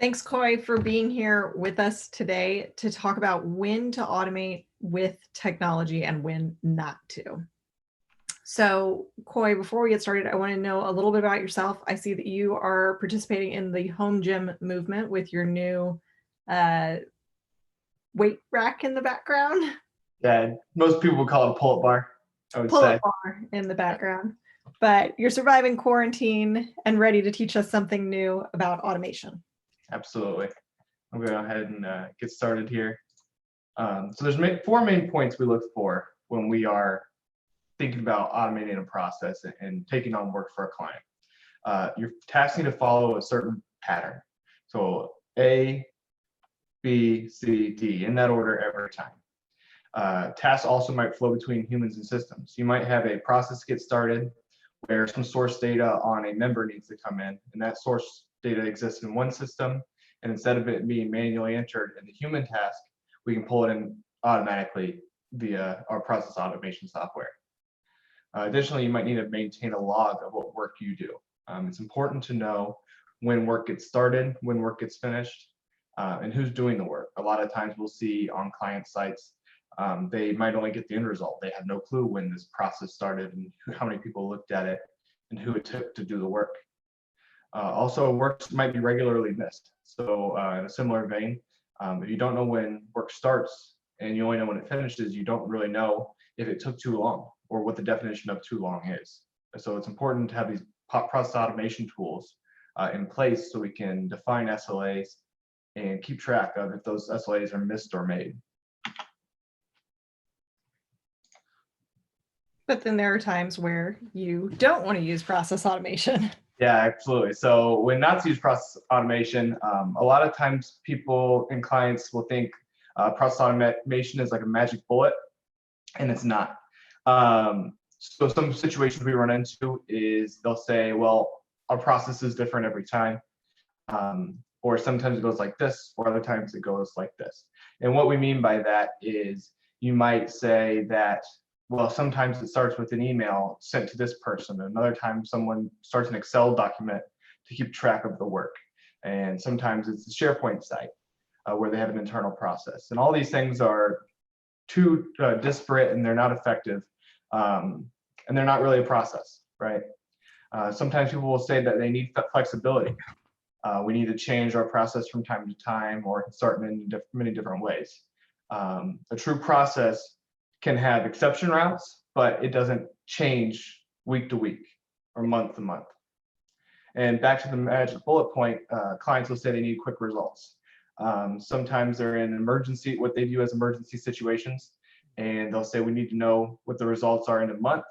Thanks, Coy, for being here with us today to talk about when to automate with technology and when not to. So, Coy, before we get started, I want to know a little bit about yourself. I see that you are participating in the home gym movement with your new weight rack in the background. Yeah, most people would call it a pull-up bar, I would Pull-up say. bar in the background. But you're surviving quarantine and ready to teach us something new about automation. Absolutely. I'm going to go ahead and get started here. So there's four main points we look for when we are thinking about automating a process and taking on work for a client. You're tasking to follow a certain pattern. So A, B, C, D, in that order every time. Tasks also might flow between humans and systems. You might have a process get started where some source data on a member needs to come in, and that source data exists in one system, and instead of it being manually entered in the human task, we can pull it in automatically via our process automation software. Additionally, you might need to maintain a log of what work you do. It's important to know when work gets started, when work gets finished, and who's doing the work. A lot of times we'll see on client sites, they might only get the end result. They have no clue when this process started and how many people looked at it and who it took to do the work. Also, work might be regularly missed. So in a similar vein, if you don't know when work starts and you only know when it finishes, you don't really know if it took too long or what the definition of too long is. So it's important to have these process automation tools in place so we can define SLAs and keep track of if those SLAs are missed or made. But then there are times where you don't want to use process automation. Yeah, absolutely. So when not to use process automation, a lot of times people and clients will think process automation is like a magic bullet, and it's not. So some situations we run into is they'll say, well, our process is different every time. Or sometimes it goes like this, or other times it goes like this. And what we mean by that is you might say that, well, sometimes it starts with an email sent to this person. Another time someone starts an Excel document to keep track of the work. And sometimes it's a SharePoint site where they have an internal process. And all these things are too disparate and they're not effective. And they're not really a process, right? Sometimes people will say that they need flexibility. We need to change our process from time to time or start in many different ways. A true process can have exception routes, but it doesn't change week to week or month to month. And back to the magic bullet point, clients will say they need quick results. Sometimes they're in emergency, what they view as emergency situations, and they'll say we need to know what the results are in a month,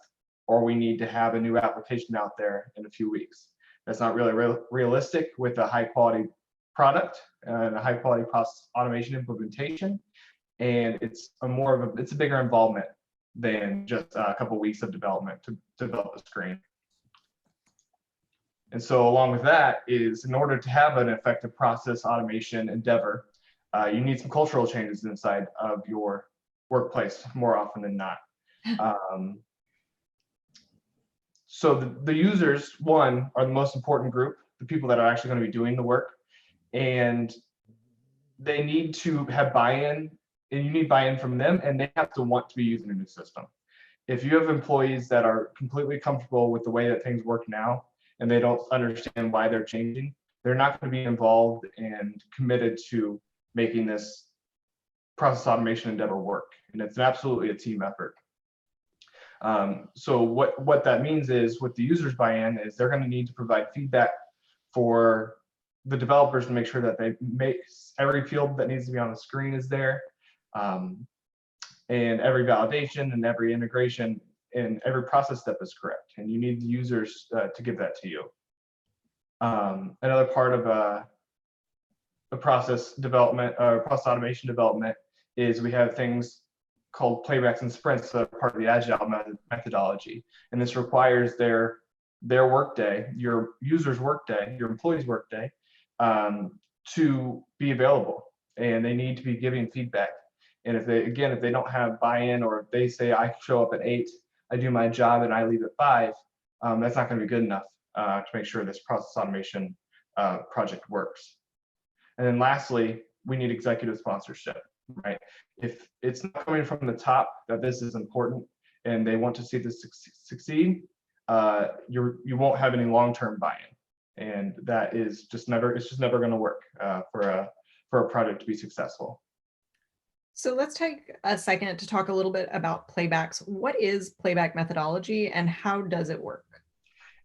or we need to have a new application out there in a few weeks. That's not really realistic with a high quality product and a high quality process automation implementation. And it's a bigger involvement than just a couple of weeks of development to develop a screen. And so along with that is, in order to have an effective process automation endeavor, you need some cultural changes inside of your workplace more often than not. So the users, one, are the most important group, the people that are actually going to be doing the work, and they need to have buy-in, and you need buy-in from them, and they have to want to be using a new system. If you have employees that are completely comfortable with the way that things work now, and they don't understand why they're changing, they're not going to be involved and committed to making this process automation endeavor work. And it's absolutely a team effort. So what that means is, with the users buy-in, is they're going to need to provide feedback for the developers to make sure that they make every field that needs to be on the screen is there, and every validation and every integration and every process step is correct. And you need the users to give that to you. Another part of the process development or process automation development is we have things called playbacks and sprints that are part of the agile methodology. And this requires their workday, your user's workday, your employee's workday, to be available. And they need to be giving feedback. And if they don't have buy-in, or if they say I show up at 8, I do my job and I leave at 5, that's not going to be good enough to make sure this process automation project works. And then lastly, we need executive sponsorship, right? If it's not coming from the top that this is important and they want to see this succeed, you won't have any long-term buy-in, and that is just never, it's just never going to work for a project to be successful. So let's take a second to talk a little bit about playbacks. What is playback methodology and how does it work?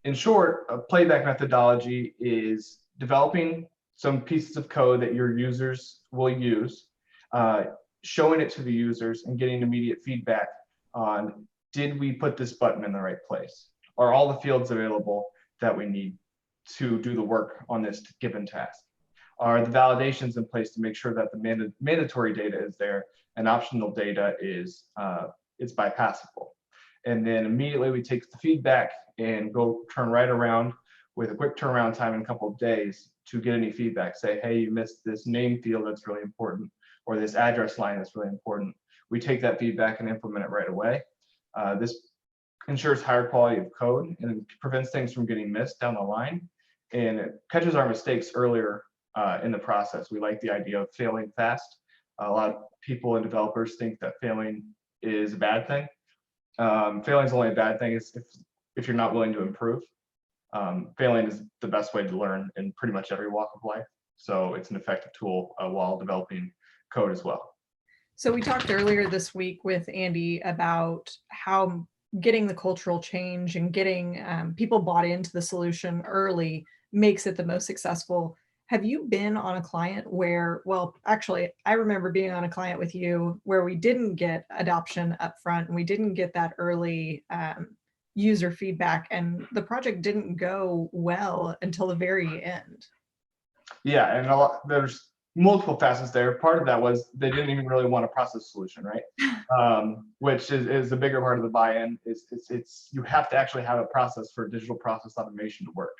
In short, a playback methodology is developing some pieces of code that your users will use, showing it to the users and getting immediate feedback on, did we put this button in the right place? Are all the fields available that we need to do the work on this given task? Are the validations in place to make sure that the mandatory data is there and optional data is bypassable? And then immediately we take the feedback and go turn right around with a quick turnaround time in a couple of days to get any feedback. Say, hey, you missed this name field that's really important, or this address line that's really important. We take that feedback and implement it right away. This ensures higher quality of code and it prevents things from getting missed down the line, and it catches our mistakes earlier in the process. We like the idea of failing fast. A lot of people and developers think that failing is a bad thing. Failing is only a bad thing if you're not willing to improve. Failing is the best way to learn in pretty much every walk of life. So it's an effective tool while developing code as well. So we talked earlier this week with Andy about how getting the cultural change and getting people bought into the solution early makes it the most successful. Have you been on a client where, well, actually, I remember being on a client with you where we didn't get adoption up front and we didn't get that early user feedback, and the project didn't go well until the very end? Yeah, and there's multiple facets there. Part of that was they didn't even really want a process solution, right? Which is a bigger part of the buy-in. It's you have to actually have a process for digital process automation to work.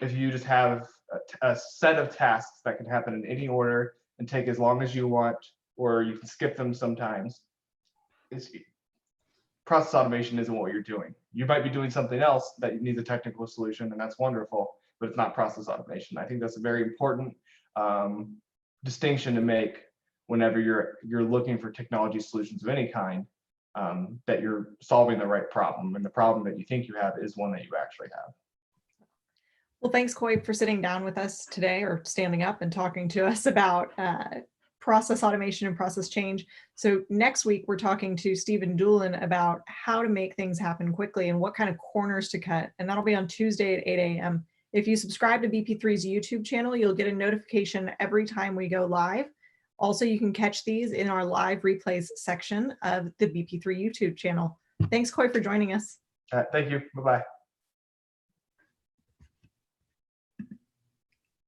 If you just have a set of tasks that can happen in any order and take as long as you want, or you can skip them sometimes, process automation isn't what you're doing. You might be doing something else that needs a technical solution, and that's wonderful, but it's not process automation. I think that's a very important distinction to make whenever you're looking for technology solutions of any kind, that you're solving the right problem, and the problem that you think you have is one that you actually have. Well, thanks, Coy, for sitting down with us today, or standing up and talking to us about process automation and process change. So next week, we're talking to Stephen Doolin about how to make things happen quickly and what kind of corners to cut. And that'll be on Tuesday at 8 a.m. If you subscribe to BP3's YouTube channel, you'll get a notification every time we go live. Also, you can catch these in our live replays section of the BP3 YouTube channel. Thanks, Coy, for joining us. Thank you. Bye-bye.